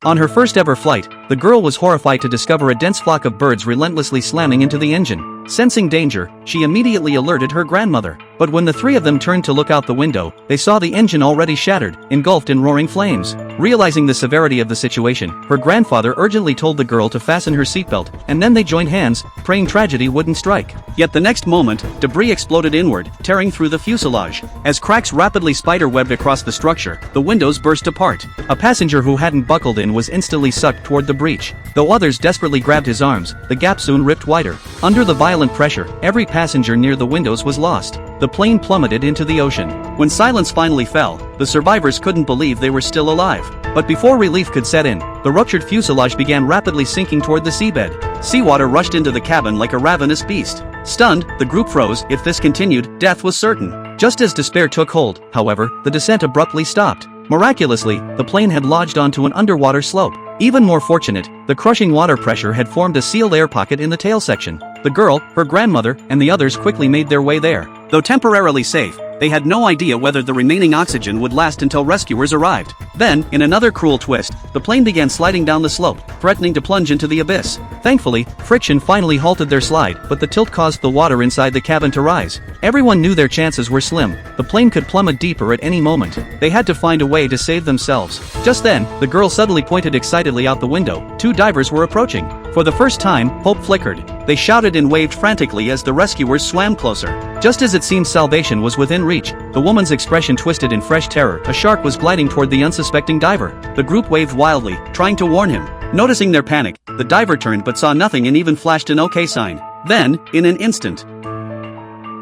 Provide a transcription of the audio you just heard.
On her first ever flight, the girl was horrified to discover a dense flock of birds relentlessly slamming into the engine. Sensing danger, she immediately alerted her grandmother. But when the three of them turned to look out the window, they saw the engine already shattered, engulfed in roaring flames. Realizing the severity of the situation, her grandfather urgently told the girl to fasten her seatbelt, and then they joined hands, praying tragedy wouldn't strike. Yet the next moment, debris exploded inward, tearing through the fuselage. As cracks rapidly spider-webbed across the structure, the windows burst apart. A passenger who hadn't buckled in was instantly sucked toward the breach. Though others desperately grabbed his arms, the gap soon ripped wider. Under the violent pressure, every passenger near the windows was lost. The plane plummeted into the ocean. When silence finally fell, the survivors couldn't believe they were still alive. But before relief could set in, the ruptured fuselage began rapidly sinking toward the seabed. Seawater rushed into the cabin like a ravenous beast. Stunned, the group froze. If this continued, death was certain. Just as despair took hold, however, the descent abruptly stopped. Miraculously, the plane had lodged onto an underwater slope. Even more fortunate, the crushing water pressure had formed a sealed air pocket in the tail section. The girl, her grandmother, and the others quickly made their way there. Though temporarily safe, they had no idea whether the remaining oxygen would last until rescuers arrived. Then, in another cruel twist, the plane began sliding down the slope, threatening to plunge into the abyss. Thankfully, friction finally halted their slide, but the tilt caused the water inside the cabin to rise. Everyone knew their chances were slim. The plane could plummet deeper at any moment. They had to find a way to save themselves. Just then, the girl suddenly pointed excitedly out the window. Two divers were approaching. For the first time, hope flickered. They shouted and waved frantically as the rescuers swam closer. Just as it seemed salvation was within reach, the woman's expression twisted in fresh terror. A shark was gliding toward the unsuspecting diver. The group waved wildly, trying to warn him. Noticing their panic, the diver turned but saw nothing and even flashed an OK sign. Then, in an instant,